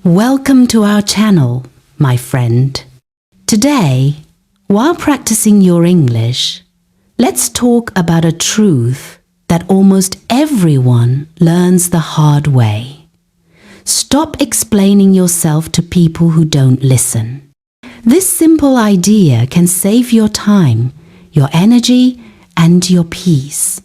Welcome to our channel, my friend. Today, while practicing your English, let's talk about a truth that almost everyone learns the hard way. Stop explaining yourself to people who don't listen. This simple idea can save your time, your energy, and your peace.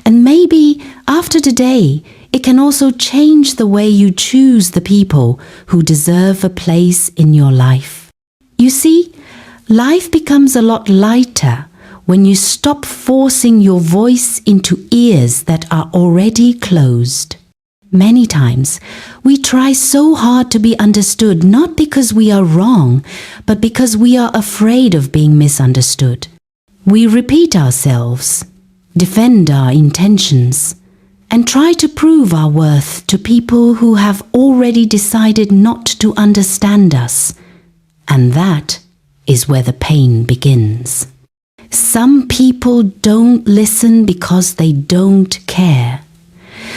And maybe after today, it can also change the way you choose the people who deserve a place in your life. You see, life becomes a lot lighter when you stop forcing your voice into ears that are already closed. Many times, we try so hard to be understood not because we are wrong, but because we are afraid of being misunderstood. We repeat ourselves, defend our intentions, and try to prove our worth to people who have already decided not to understand us. And that is where the pain begins. Some people don't listen because they don't care.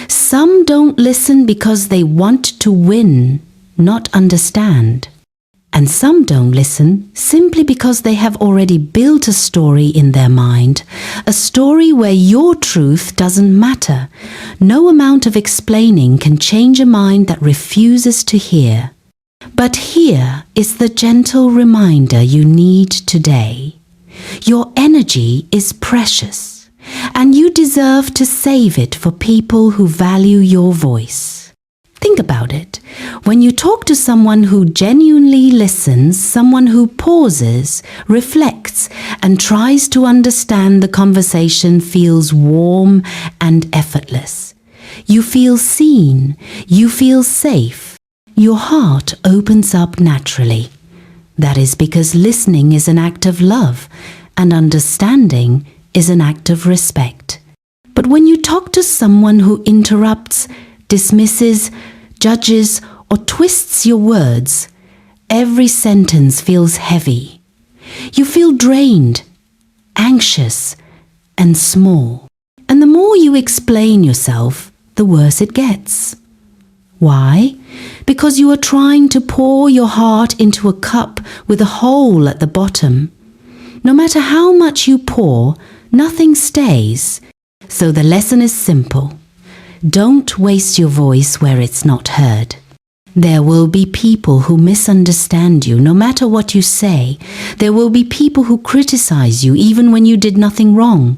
Some don't listen because they want to win, not understand. And some don't listen simply because they have already built a story in their mind, a story where your truth doesn't matter. No amount of explaining can change a mind that refuses to hear. But here is the gentle reminder you need today. Your energy is precious, and you deserve to save it for people who value your voice. Think about it. When you talk to someone who genuinely listens, someone who pauses, reflects, and tries to understand, the conversation feels warm and effortless. You feel seen. You feel safe. Your heart opens up naturally. That is because listening is an act of love, and understanding is an act of respect. But when you talk to someone who interrupts, dismisses, judges, or twists your words, every sentence feels heavy. You feel drained, anxious, and small. And the more you explain yourself, the worse it gets. Why? Because you are trying to pour your heart into a cup with a hole at the bottom. No matter how much you pour, nothing stays. So the lesson is simple. Don't waste your voice where it's not heard. There will be people who misunderstand you no matter what you say. There will be people who criticize you even when you did nothing wrong.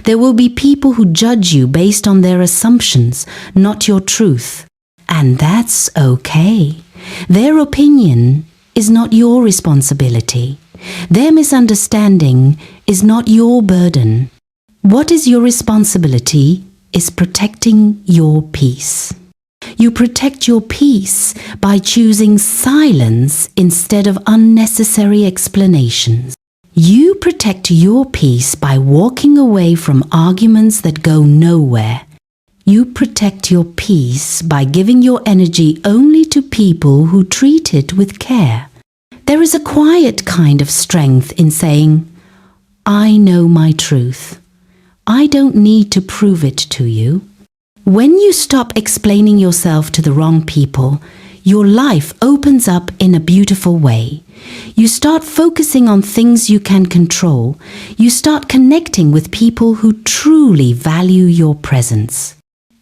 There will be people who judge you based on their assumptions, not your truth. And that's okay. Their opinion is not your responsibility. Their misunderstanding is not your burden. What is your responsibility is protecting your peace. You protect your peace by choosing silence instead of unnecessary explanations. You protect your peace by walking away from arguments that go nowhere. You protect your peace by giving your energy only to people who treat it with care. There is a quiet kind of strength in saying, I know my truth. I don't need to prove it to you. When you stop explaining yourself to the wrong people, your life opens up in a beautiful way. You start focusing on things you can control. You start connecting with people who truly value your presence.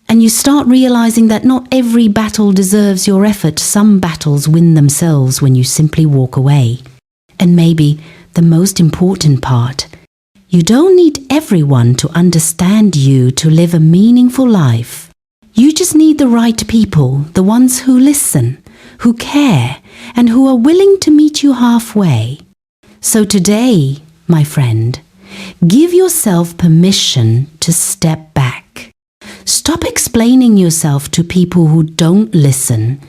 And you start realizing that not every battle deserves your effort. Some battles win themselves when you simply walk away. And maybe the most important part, you don't need everyone to understand you to live a meaningful life. You just need the right people, the ones who listen, who care, and who are willing to meet you halfway. So today, my friend, give yourself permission to step back. Stop explaining yourself to people who don't listen.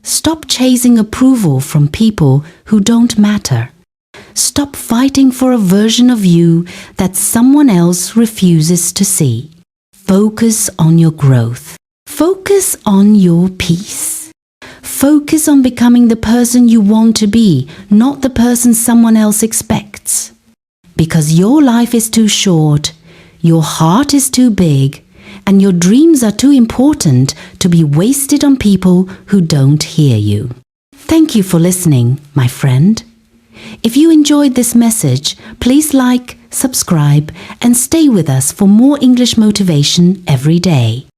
Stop chasing approval from people who don't matter. Stop fighting for a version of you that someone else refuses to see. Focus on your growth. Focus on your peace. Focus on becoming the person you want to be, not the person someone else expects. Because your life is too short, your heart is too big, and your dreams are too important to be wasted on people who don't hear you. Thank you for listening, my friend. If you enjoyed this message, please like, subscribe, and stay with us for more English motivation every day.